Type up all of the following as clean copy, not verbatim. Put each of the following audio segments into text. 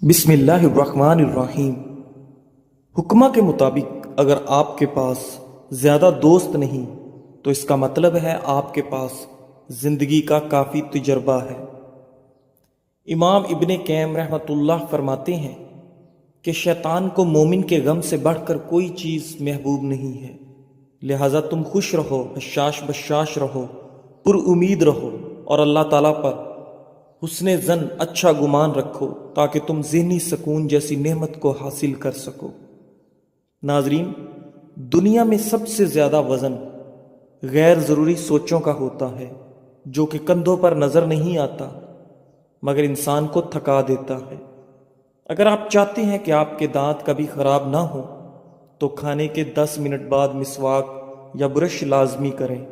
بسم اللہ الرحمن الرحیم۔ حکمہ کے مطابق اگر آپ کے پاس زیادہ دوست نہیں تو اس کا مطلب ہے آپ کے پاس زندگی کا کافی تجربہ ہے۔ امام ابن قیم رحمۃ اللہ فرماتے ہیں کہ شیطان کو مومن کے غم سے بڑھ کر کوئی چیز محبوب نہیں ہے، لہٰذا تم خوش رہو، حشاش بشاش رہو، پر امید رہو اور اللہ تعالیٰ پر حسن ظن، اچھا گمان رکھو تاکہ تم ذہنی سکون جیسی نعمت کو حاصل کر سکو۔ ناظرین، دنیا میں سب سے زیادہ وزن غیر ضروری سوچوں کا ہوتا ہے جو کہ کندھوں پر نظر نہیں آتا مگر انسان کو تھکا دیتا ہے۔ اگر آپ چاہتے ہیں کہ آپ کے دانت کبھی خراب نہ ہوں تو کھانے کے 10 منٹ بعد مسواک یا برش لازمی کریں۔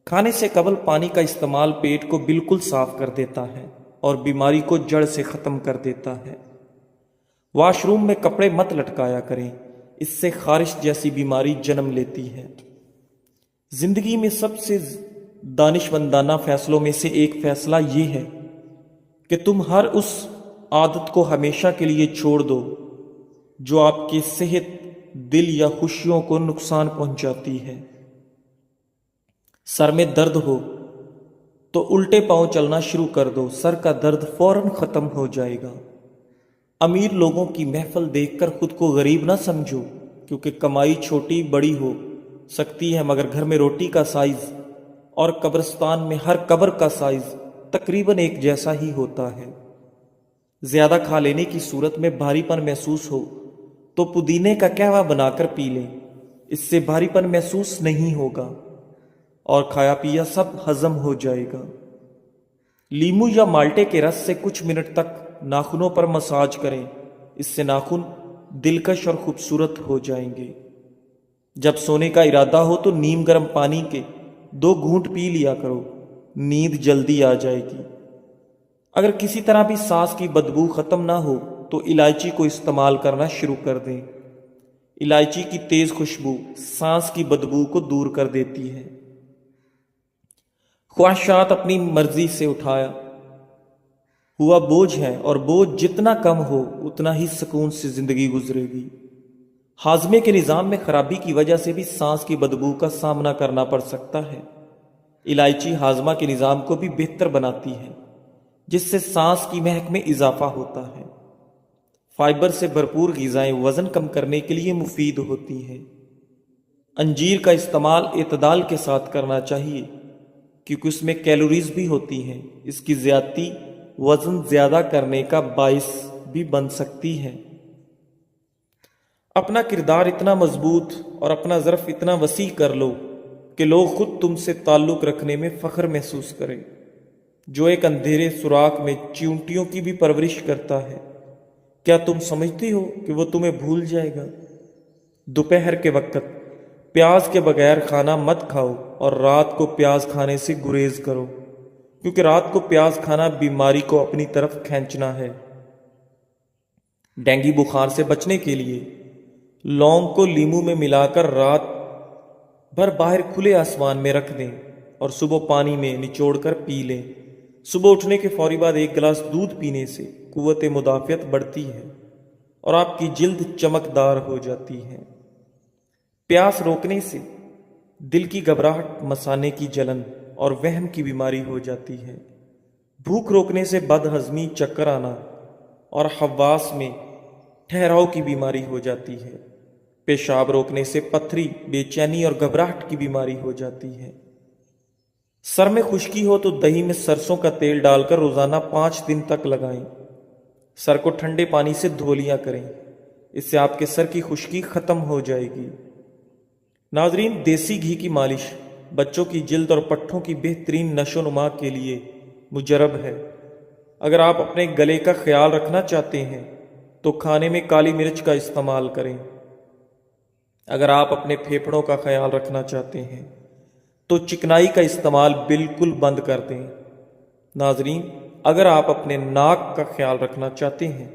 کھانے سے قبل پانی کا استعمال پیٹ کو بالکل صاف کر دیتا ہے اور بیماری کو جڑ سے ختم کر دیتا ہے۔ واش روم میں کپڑے مت لٹکایا کریں، اس سے خارش جیسی بیماری جنم لیتی ہے۔ زندگی میں سب سے دانشمندانہ فیصلوں میں سے ایک فیصلہ یہ ہے کہ تم ہر اس عادت کو ہمیشہ کے لیے چھوڑ دو جو آپ کی صحت، دل یا خوشیوں کو نقصان پہنچاتی ہے۔ سر میں درد ہو تو الٹے پاؤں چلنا شروع کر دو، سر کا درد فوراً ختم ہو جائے گا۔ امیر لوگوں کی محفل دیکھ کر خود کو غریب نہ سمجھو، کیونکہ کمائی چھوٹی بڑی ہو سکتی ہے مگر گھر میں روٹی کا سائز اور قبرستان میں ہر قبر کا سائز تقریباً ایک جیسا ہی ہوتا ہے۔ زیادہ کھا لینے کی صورت میں بھاری پن محسوس ہو تو پودینے کا قہوہ بنا کر پی لیں، اس سے بھاری پن محسوس نہیں ہوگا اور کھایا پیا سب ہضم ہو جائے گا۔ لیمو یا مالٹے کے رس سے کچھ منٹ تک ناخنوں پر مساج کریں، اس سے ناخن دلکش اور خوبصورت ہو جائیں گے۔ جب سونے کا ارادہ ہو تو نیم گرم پانی کے 2 گھونٹ پی لیا کرو، نیند جلدی آ جائے گی۔ اگر کسی طرح بھی سانس کی بدبو ختم نہ ہو تو الائچی کو استعمال کرنا شروع کر دیں۔ الائچی کی تیز خوشبو سانس کی بدبو کو دور کر دیتی ہے۔ خواہشات اپنی مرضی سے اٹھایا ہوا بوجھ ہے اور بوجھ جتنا کم ہو اتنا ہی سکون سے زندگی گزرے گی۔ ہاضمے کے نظام میں خرابی کی وجہ سے بھی سانس کی بدبو کا سامنا کرنا پڑ سکتا ہے۔ الائچی ہاضمہ کے نظام کو بھی بہتر بناتی ہے جس سے سانس کی مہک میں اضافہ ہوتا ہے۔ فائبر سے بھرپور غذائیں وزن کم کرنے کے لیے مفید ہوتی ہیں۔ انجیر کا استعمال اعتدال کے ساتھ کرنا چاہیے کیونکہ اس میں کیلوریز بھی ہوتی ہیں، اس کی زیادتی وزن زیادہ کرنے کا باعث بھی بن سکتی ہے۔ اپنا کردار اتنا مضبوط اور اپنا ظرف اتنا وسیع کر لو کہ لوگ خود تم سے تعلق رکھنے میں فخر محسوس کریں۔ جو ایک اندھیرے سوراخ میں چیونٹیوں کی بھی پرورش کرتا ہے، کیا تم سمجھتی ہو کہ وہ تمہیں بھول جائے گا؟ دوپہر کے وقت پیاز کے بغیر کھانا مت کھاؤ اور رات کو پیاز کھانے سے گریز کرو، کیونکہ رات کو پیاز کھانا بیماری کو اپنی طرف کھینچنا ہے۔ ڈینگی بخار سے بچنے کے لیے لونگ کو لیمو میں ملا کر رات بھر باہر کھلے آسمان میں رکھ دیں اور صبح پانی میں نچوڑ کر پی لیں۔ صبح اٹھنے کے فوری بعد 1 گلاس دودھ پینے سے قوت مدافعت بڑھتی ہے اور آپ کی جلد چمکدار ہو جاتی ہے۔ پیاس روکنے سے دل کی گھبراہٹ، مثانے کی جلن اور وہم کی بیماری ہو جاتی ہے۔ بھوک روکنے سے بد ہضمی، چکر آنا اور حواس میں ٹھہراؤ کی بیماری ہو جاتی ہے۔ پیشاب روکنے سے پتھری، بے چینی اور گھبراہٹ کی بیماری ہو جاتی ہے۔ سر میں خشکی ہو تو دہی میں سرسوں کا تیل ڈال کر روزانہ 5 دن تک لگائیں۔ سر کو ٹھنڈے پانی سے دھو لیا کریں، اس سے آپ کے سر کی خشکی ختم ہو جائے گی۔ ناظرین، دیسی گھی کی مالش بچوں کی جلد اور پٹھوں کی بہترین نشو و نما کے لیے مجرب ہے۔ اگر آپ اپنے گلے کا خیال رکھنا چاہتے ہیں تو کھانے میں کالی مرچ کا استعمال کریں۔ اگر آپ اپنے پھیپھڑوں کا خیال رکھنا چاہتے ہیں تو چکنائی کا استعمال بالکل بند کر دیں۔ ناظرین، اگر آپ اپنے ناک کا خیال رکھنا چاہتے ہیں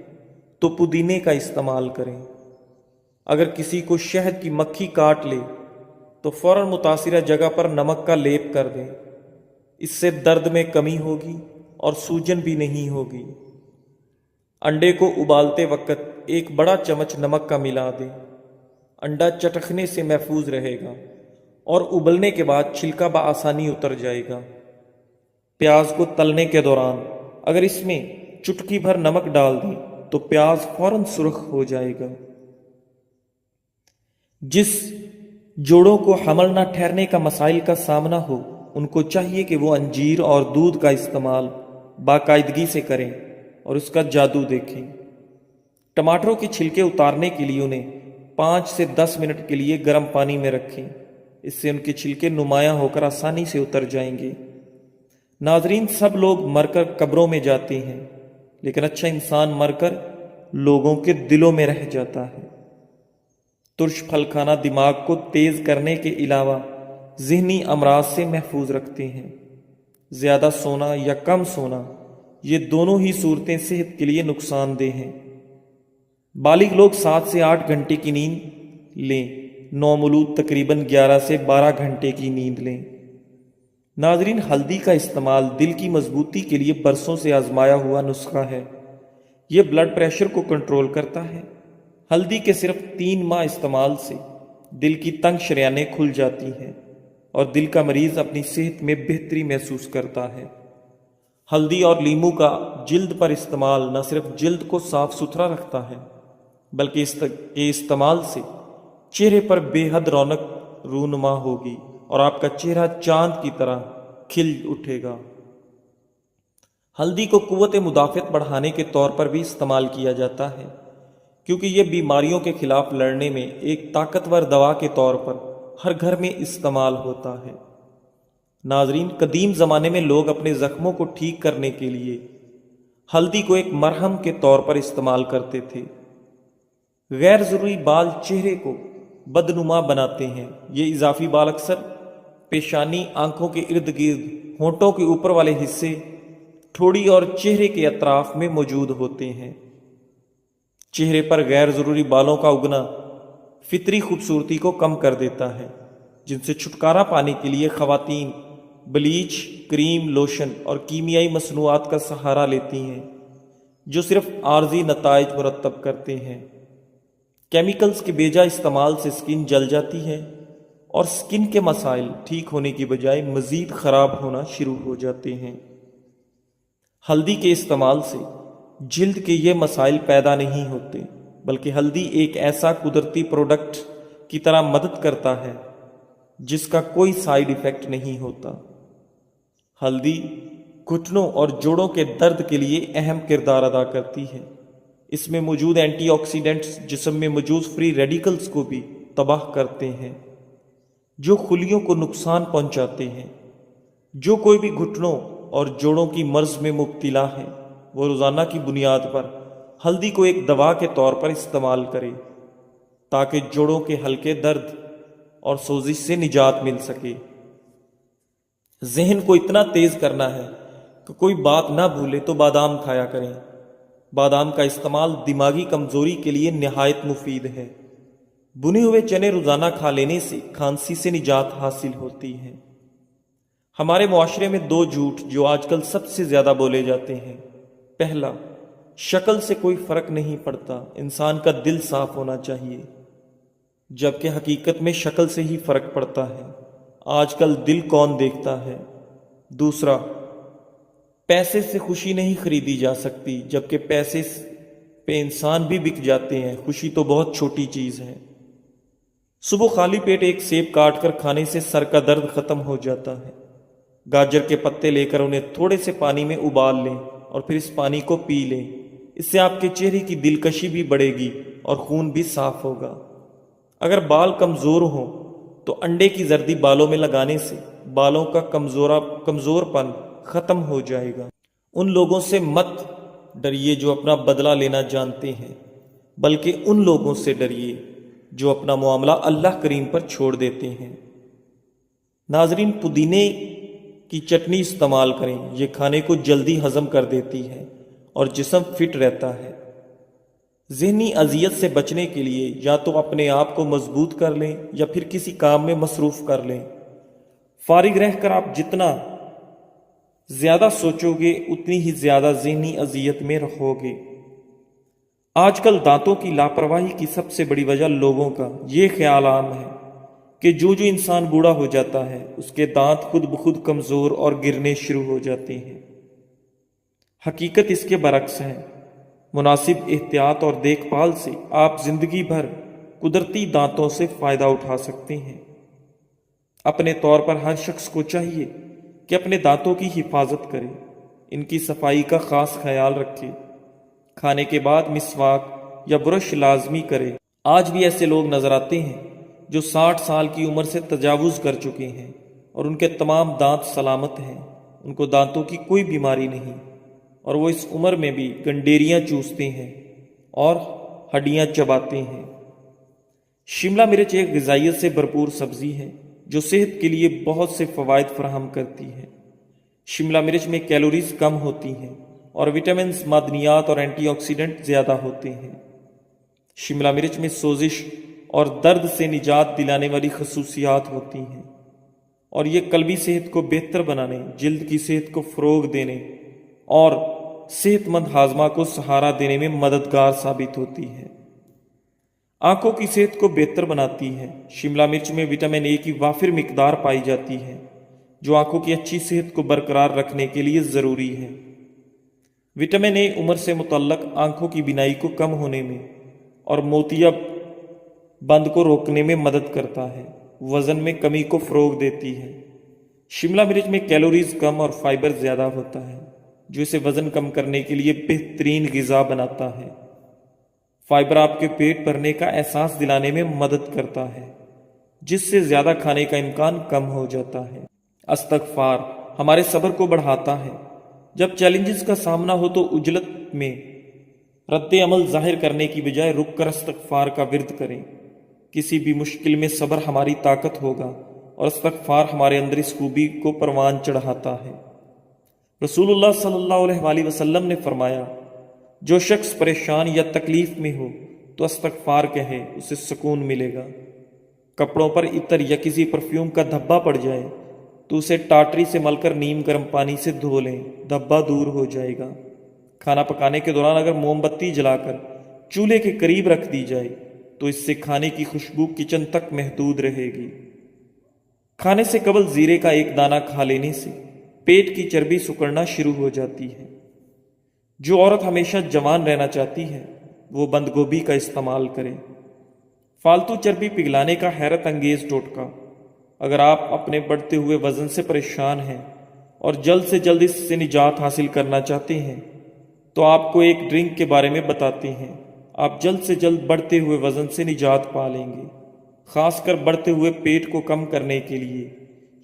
تو پودینے کا استعمال کریں۔ اگر کسی کو شہد کی مکھی کاٹ لے تو فوراً متاثرہ جگہ پر نمک کا لیپ کر دیں، اس سے درد میں کمی ہوگی اور سوجن بھی نہیں ہوگی۔ انڈے کو ابالتے وقت ایک بڑا چمچ نمک کا ملا دیں۔ انڈا چٹکنے سے محفوظ رہے گا اور ابلنے کے بعد چھلکا بآسانی اتر جائے گا۔ پیاز کو تلنے کے دوران اگر اس میں چٹکی بھر نمک ڈال دیں تو پیاز فوراً سرخ ہو جائے گا۔ جس جوڑوں کو حمل نہ ٹھہرنے کا مسائل کا سامنا ہو ان کو چاہیے کہ وہ انجیر اور دودھ کا استعمال باقاعدگی سے کریں اور اس کا جادو دیکھیں۔ ٹماٹروں کے چھلکے اتارنے کے لیے انہیں 5 سے 10 منٹ کے لیے گرم پانی میں رکھیں، اس سے ان کے چھلکے نمایاں ہو کر آسانی سے اتر جائیں گے۔ ناظرین، سب لوگ مر کر قبروں میں جاتے ہیں، لیکن اچھا انسان مر کر لوگوں کے دلوں میں رہ جاتا ہے۔ ترش پھل کھانا دماغ کو تیز کرنے کے علاوہ ذہنی امراض سے محفوظ رکھتے ہیں۔ زیادہ سونا یا کم سونا، یہ دونوں ہی صورتیں صحت کے لیے نقصان دہ ہیں۔ بالغ لوگ 7 سے 8 گھنٹے کی نیند لیں، نومولود تقریباً 11 سے 12 گھنٹے کی نیند لیں۔ ناظرین، ہلدی کا استعمال دل کی مضبوطی کے لیے برسوں سے آزمایا ہوا نسخہ ہے۔ یہ بلڈ پریشر کو کنٹرول کرتا ہے۔ ہلدی کے صرف 3 ماہ استعمال سے دل کی تنگ شریانیں کھل جاتی ہیں اور دل کا مریض اپنی صحت میں بہتری محسوس کرتا ہے۔ ہلدی اور لیمو کا جلد پر استعمال نہ صرف جلد کو صاف ستھرا رکھتا ہے بلکہ اس کے استعمال سے چہرے پر بے حد رونق رونما ہوگی اور آپ کا چہرہ چاند کی طرح کھل اٹھے گا۔ ہلدی کو قوت مدافعت بڑھانے کے طور پر بھی استعمال کیا جاتا ہے، کیونکہ یہ بیماریوں کے خلاف لڑنے میں ایک طاقتور دوا کے طور پر ہر گھر میں استعمال ہوتا ہے۔ ناظرین، قدیم زمانے میں لوگ اپنے زخموں کو ٹھیک کرنے کے لیے ہلدی کو ایک مرہم کے طور پر استعمال کرتے تھے۔ غیر ضروری بال چہرے کو بدنما بناتے ہیں۔ یہ اضافی بال اکثر پیشانی، آنکھوں کے ارد گرد، ہونٹوں کے اوپر والے حصے، ٹھوڑی اور چہرے کے اطراف میں موجود ہوتے ہیں۔ چہرے پر غیر ضروری بالوں کا اگنا فطری خوبصورتی کو کم کر دیتا ہے، جن سے چھٹکارا پانے کے لیے خواتین بلیچ، کریم، لوشن اور کیمیائی مصنوعات کا سہارا لیتی ہیں، جو صرف عارضی نتائج مرتب کرتے ہیں۔ کیمیکلز کے بیجا استعمال سے سکن جل جاتی ہے اور سکن کے مسائل ٹھیک ہونے کی بجائے مزید خراب ہونا شروع ہو جاتے ہیں۔ ہلدی کے استعمال سے جلد کے یہ مسائل پیدا نہیں ہوتے، بلکہ ہلدی ایک ایسا قدرتی پروڈکٹ کی طرح مدد کرتا ہے جس کا کوئی سائیڈ ایفیکٹ نہیں ہوتا۔ ہلدی گھٹنوں اور جوڑوں کے درد کے لیے اہم کردار ادا کرتی ہے۔ اس میں موجود اینٹی آکسیڈنٹس جسم میں موجود فری ریڈیکلز کو بھی تباہ کرتے ہیں، جو خلیوں کو نقصان پہنچاتے ہیں۔ جو کوئی بھی گھٹنوں اور جوڑوں کی مرض میں مبتلا ہے، وہ روزانہ کی بنیاد پر ہلدی کو ایک دوا کے طور پر استعمال کرے تاکہ جوڑوں کے ہلکے درد اور سوزش سے نجات مل سکے۔ ذہن کو اتنا تیز کرنا ہے کہ کوئی بات نہ بھولے تو بادام کھایا کریں۔ بادام کا استعمال دماغی کمزوری کے لیے نہایت مفید ہے۔ بنے ہوئے چنے روزانہ کھا لینے سے کھانسی سے نجات حاصل ہوتی ہے۔ ہمارے معاشرے میں 2 جھوٹ جو آج کل سب سے زیادہ بولے جاتے ہیں۔ پہلا، شکل سے کوئی فرق نہیں پڑتا، انسان کا دل صاف ہونا چاہیے، جبکہ حقیقت میں شکل سے ہی فرق پڑتا ہے۔ آج کل دل کون دیکھتا ہے؟ دوسرا، پیسے سے خوشی نہیں خریدی جا سکتی، جبکہ پیسے پہ انسان بھی بک جاتے ہیں۔ خوشی تو بہت چھوٹی چیز ہے۔ صبح خالی پیٹ ایک سیب کاٹ کر کھانے سے سر کا درد ختم ہو جاتا ہے۔ گاجر کے پتے لے کر انہیں تھوڑے سے پانی میں ابال لیں اور پھر اس پانی کو پی لیں۔ اس سے آپ کے چہرے کی دلکشی بھی بڑھے گی اور خون بھی صاف ہوگا۔ اگر بال کمزور ہوں تو انڈے کی زردی بالوں میں لگانے سے بالوں کا کمزور پن ختم ہو جائے گا۔ ان لوگوں سے مت ڈریے جو اپنا بدلہ لینا جانتے ہیں، بلکہ ان لوگوں سے ڈریے جو اپنا معاملہ اللہ کریم پر چھوڑ دیتے ہیں۔ ناظرین، پودینے کی چٹنی استعمال کریں، یہ کھانے کو جلدی ہضم کر دیتی ہے اور جسم فٹ رہتا ہے۔ ذہنی اذیت سے بچنے کے لیے یا تو اپنے آپ کو مضبوط کر لیں یا پھر کسی کام میں مصروف کر لیں۔ فارغ رہ کر آپ جتنا زیادہ سوچو گے اتنی ہی زیادہ ذہنی اذیت میں رہو گے۔ آج کل دانتوں کی لاپرواہی کی سب سے بڑی وجہ لوگوں کا یہ خیال عام ہے کہ جو انسان بوڑھا ہو جاتا ہے اس کے دانت خود بخود کمزور اور گرنے شروع ہو جاتے ہیں۔ حقیقت اس کے برعکس ہے۔ مناسب احتیاط اور دیکھ بھال سے آپ زندگی بھر قدرتی دانتوں سے فائدہ اٹھا سکتے ہیں۔ اپنے طور پر ہر شخص کو چاہیے کہ اپنے دانتوں کی حفاظت کرے، ان کی صفائی کا خاص خیال رکھے، کھانے کے بعد مسواک یا برش لازمی کرے۔ آج بھی ایسے لوگ نظر آتے ہیں جو 60 سال کی عمر سے تجاوز کر چکے ہیں اور ان کے تمام دانت سلامت ہیں، ان کو دانتوں کی کوئی بیماری نہیں، اور وہ اس عمر میں بھی گنڈیریاں چوستے ہیں اور ہڈیاں چباتے ہیں۔ شملہ مرچ ایک غذائیت سے بھرپور سبزی ہے جو صحت کے لیے بہت سے فوائد فراہم کرتی ہے۔ شملہ مرچ میں کیلوریز کم ہوتی ہیں اور وٹامنز، معدنیات اور اینٹی آکسیڈنٹ زیادہ ہوتے ہیں۔ شملہ مرچ میں سوزش اور درد سے نجات دلانے والی خصوصیات ہوتی ہیں، اور یہ قلبی صحت کو بہتر بنانے، جلد کی صحت کو فروغ دینے اور صحت مند ہاضمہ کو سہارا دینے میں مددگار ثابت ہوتی ہے۔ آنکھوں کی صحت کو بہتر بناتی ہے۔ شملہ مرچ میں وٹامن اے کی وافر مقدار پائی جاتی ہے جو آنکھوں کی اچھی صحت کو برقرار رکھنے کے لیے ضروری ہے۔ وٹامن اے عمر سے متعلق آنکھوں کی بینائی کو کم ہونے میں اور موتیا بند کو روکنے میں مدد کرتا ہے، وزن میں کمی کو فروغ دیتی ہے۔ شملہ مرچ میں کیلوریز کم اور فائبر زیادہ ہوتا ہے جو اسے وزن کم کرنے کے لیے بہترین غذا بناتا ہے۔ فائبر آپ کے پیٹ بھرنے کا احساس دلانے میں مدد کرتا ہے، جس سے زیادہ کھانے کا امکان کم ہو جاتا ہے۔ استغفار ہمارے صبر کو بڑھاتا ہے۔ جب چیلنجز کا سامنا ہو تو عجلت میں رد عمل ظاہر کرنے کی بجائے رک کر استغفار کا ورد کریں۔ کسی بھی مشکل میں صبر ہماری طاقت ہوگا اور استغفار ہمارے اندر اس خوبی کو پروان چڑھاتا ہے۔ رسول اللہ صلی اللہ علیہ وآلہ وسلم نے فرمایا، جو شخص پریشان یا تکلیف میں ہو تو استغفار کہے، اسے سکون ملے گا۔ کپڑوں پر عطر یا کسی پرفیوم کا دھبا پڑ جائے تو اسے ٹاٹری سے مل کر نیم گرم پانی سے دھو لیں، دھبا دور ہو جائے گا۔ کھانا پکانے کے دوران اگر موم بتی جلا کر چولہے کے قریب رکھ دی جائے تو اس سے کھانے کی خوشبو کچن تک محدود رہے گی۔ کھانے سے قبل زیرے کا ایک دانہ کھا لینے سے پیٹ کی چربی سکڑنا شروع ہو جاتی ہے۔ جو عورت ہمیشہ جوان رہنا چاہتی ہے وہ بند گوبھی کا استعمال کرے۔ فالتو چربی پگھلانے کا حیرت انگیز ٹوٹکا۔ اگر آپ اپنے بڑھتے ہوئے وزن سے پریشان ہیں اور جلد سے جلد اس سے نجات حاصل کرنا چاہتے ہیں تو آپ کو ایک ڈرنک کے بارے میں بتاتے ہیں۔ آپ جلد سے جلد بڑھتے ہوئے وزن سے نجات پا لیں گے۔ خاص کر بڑھتے ہوئے پیٹ کو کم کرنے کے لیے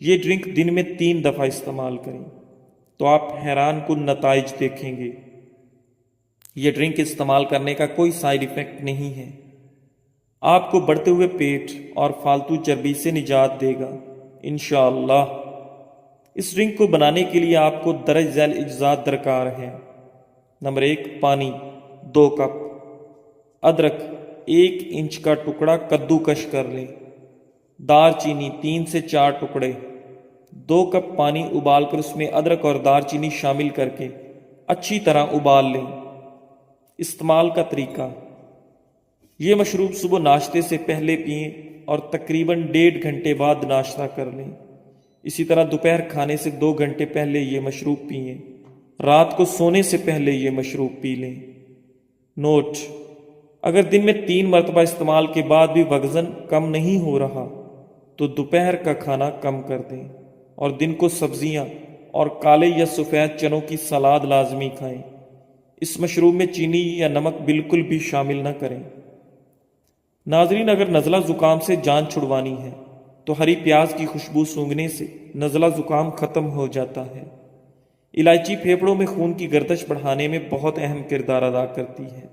یہ ڈرنک دن میں 3 دفعہ استعمال کریں تو آپ حیران کن نتائج دیکھیں گے۔ یہ ڈرنک استعمال کرنے کا کوئی سائیڈ ایفیکٹ نہیں ہے، آپ کو بڑھتے ہوئے پیٹ اور فالتو چربی سے نجات دے گا انشاءاللہ۔ اس ڈرنک کو بنانے کے لیے آپ کو درج ذیل اجزاء درکار ہیں۔ نمبر 1، پانی 2 کپ، ادرک 1 انچ کا ٹکڑا کدو کش کر لیں، دار چینی 3 سے 4 ٹکڑے۔ 2 کپ پانی ابال کر اس میں ادرک اور دار چینی شامل کر کے اچھی طرح ابال لیں۔ استعمال کا طریقہ: یہ مشروب صبح ناشتے سے پہلے پئیں اور تقریباً 1.5 گھنٹے بعد ناشتہ کر لیں۔ اسی طرح دوپہر کھانے سے 2 گھنٹے پہلے یہ مشروب پئیں۔ رات کو سونے سے پہلے یہ مشروب پی لیں۔ نوٹ: اگر دن میں 3 مرتبہ استعمال کے بعد بھی وزن کم نہیں ہو رہا تو دوپہر کا کھانا کم کر دیں اور دن کو سبزیاں اور کالے یا سفید چنوں کی سلاد لازمی کھائیں۔ اس مشروب میں چینی یا نمک بالکل بھی شامل نہ کریں۔ ناظرین، اگر نزلہ زکام سے جان چھڑوانی ہے تو ہری پیاز کی خوشبو سونگھنے سے نزلہ زکام ختم ہو جاتا ہے۔ الائچی پھیپھڑوں میں خون کی گردش بڑھانے میں بہت اہم کردار ادا کرتی ہے،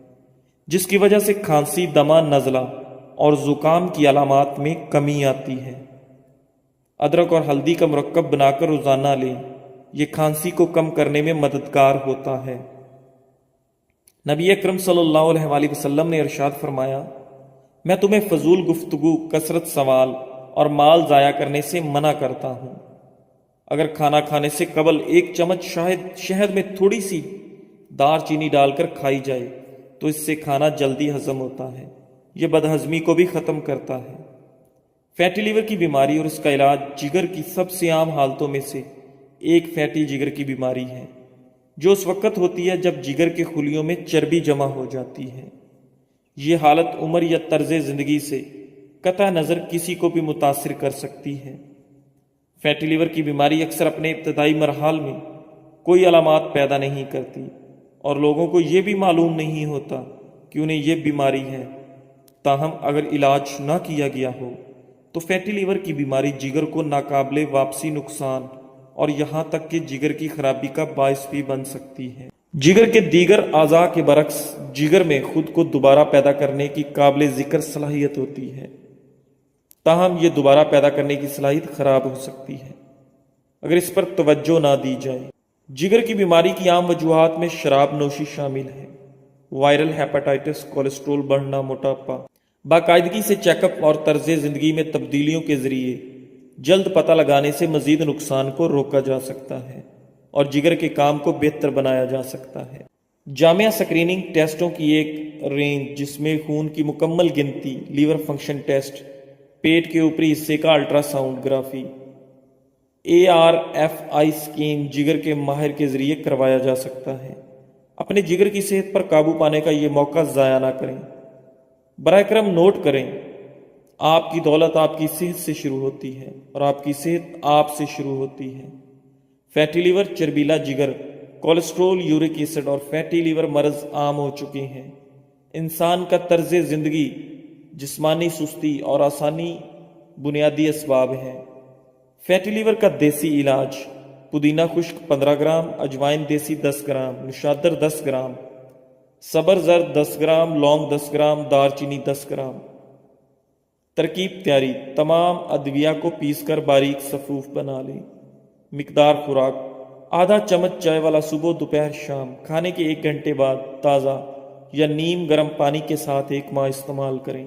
جس کی وجہ سے کھانسی، دمہ، نزلہ اور زکام کی علامات میں کمی آتی ہے۔ ادرک اور ہلدی کا مرکب بنا کر روزانہ لیں، یہ کھانسی کو کم کرنے میں مددگار ہوتا ہے۔ نبی اکرم صلی اللہ علیہ وآلہ وسلم نے ارشاد فرمایا، میں تمہیں فضول گفتگو، کثرت سوال اور مال ضائع کرنے سے منع کرتا ہوں۔ اگر کھانا کھانے سے قبل 1 چمچ شہد میں تھوڑی سی دار چینی ڈال کر کھائی جائے تو اس سے کھانا جلدی ہضم ہوتا ہے۔ یہ بدہضمی کو بھی ختم کرتا ہے۔ فیٹی لیور کی بیماری اور اس کا علاج جگر کی سب سے عام حالتوں میں سے ایک فیٹی جگر کی بیماری ہے، جو اس وقت ہوتی ہے جب جگر کے خلیوں میں چربی جمع ہو جاتی ہے۔ یہ حالت عمر یا طرز زندگی سے قطع نظر کسی کو بھی متاثر کر سکتی ہے۔ فیٹی لیور کی بیماری اکثر اپنے ابتدائی مراحل میں کوئی علامات پیدا نہیں کرتی اور لوگوں کو یہ بھی معلوم نہیں ہوتا کہ انہیں یہ بیماری ہے۔ تاہم اگر علاج نہ کیا گیا ہو تو فیٹی لیور کی بیماری جگر کو ناقابل واپسی نقصان اور یہاں تک کہ جگر کی خرابی کا باعث بھی بن سکتی ہے۔ جگر کے دیگر اعضاء کے برعکس جگر میں خود کو دوبارہ پیدا کرنے کی قابل ذکر صلاحیت ہوتی ہے، تاہم یہ دوبارہ پیدا کرنے کی صلاحیت خراب ہو سکتی ہے اگر اس پر توجہ نہ دی جائے۔ جگر کی بیماری کی عام وجوہات میں شراب نوشی شامل ہے، وائرل ہیپاٹائٹس، کولیسٹرول بڑھنا، موٹاپا۔ باقاعدگی سے چیک اپ اور طرز زندگی میں تبدیلیوں کے ذریعے جلد پتہ لگانے سے مزید نقصان کو روکا جا سکتا ہے اور جگر کے کام کو بہتر بنایا جا سکتا ہے۔ جامع اسکریننگ ٹیسٹوں کی ایک رینج جس میں خون کی مکمل گنتی، لیور فنکشن ٹیسٹ، پیٹ کے اوپری حصے کا الٹرا سونوگرافی، ARFI اسکین جگر کے ماہر کے ذریعے کروایا جا سکتا ہے۔ اپنے جگر کی صحت پر قابو پانے کا یہ موقع ضائع نہ کریں۔ براہ کرم نوٹ کریں، آپ کی دولت آپ کی صحت سے شروع ہوتی ہے اور آپ کی صحت آپ سے شروع ہوتی ہے۔ فیٹی لیور، چربیلا جگر، کولیسٹرول، یورک ایسڈ اور فیٹی لیور مرض عام ہو چکے ہیں۔ انسان کا طرز زندگی، جسمانی سستی اور آسانی بنیادی اسباب ہیں۔ فیٹی لیور کا دیسی علاج: پودینہ خشک 15 گرام، اجوائن دیسی 10 گرام، نشادر 10 گرام، سبر زرد 10 گرام، لونگ 10 گرام، دار چینی 10 گرام۔ ترکیب تیاری: تمام ادویہ کو پیس کر باریک صفوف بنا لیں۔ مقدار خوراک: آدھا چمچ چائے والا صبح، دوپہر، شام۔ کھانے کے 1 گھنٹے بعد تازہ یا نیم گرم پانی کے ساتھ 1 ماہ استعمال کریں۔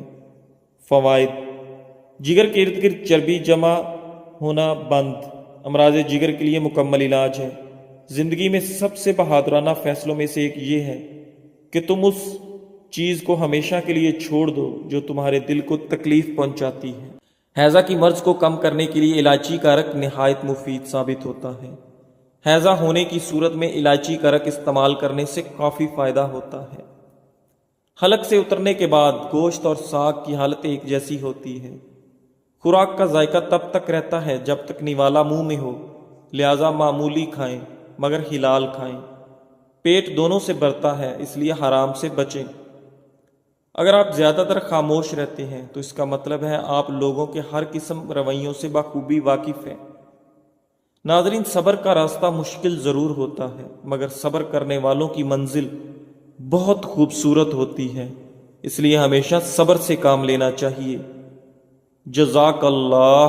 فوائد: جگر کے ارد گرد چربی جمع ہونا بند، امراض جگر کے لیے مکمل علاج ہے۔ زندگی میں سب سے بہادرانہ فیصلوں میں سے ایک یہ ہے کہ تم اس چیز کو ہمیشہ کے لیے چھوڑ دو جو تمہارے دل کو تکلیف پہنچاتی ہے۔ ہیضہ کی مرض کو کم کرنے کے لیے الائچی کا رق نہایت مفید ثابت ہوتا ہے۔ ہیضہ ہونے کی صورت میں الائچی کا رق استعمال کرنے سے کافی فائدہ ہوتا ہے۔ حلق سے اترنے کے بعد گوشت اور ساگ کی حالت ایک جیسی ہوتی ہے۔ خوراک کا ذائقہ تب تک رہتا ہے جب تک نوالا منہ میں ہو، لہذا معمولی کھائیں مگر حلال کھائیں۔ پیٹ دونوں سے بھرتا ہے، اس لیے حرام سے بچیں۔ اگر آپ زیادہ تر خاموش رہتے ہیں تو اس کا مطلب ہے آپ لوگوں کے ہر قسم رویوں سے بخوبی واقف ہیں۔ ناظرین، صبر کا راستہ مشکل ضرور ہوتا ہے مگر صبر کرنے والوں کی منزل بہت خوبصورت ہوتی ہے، اس لیے ہمیشہ صبر سے کام لینا چاہیے۔ جزاک اللہ۔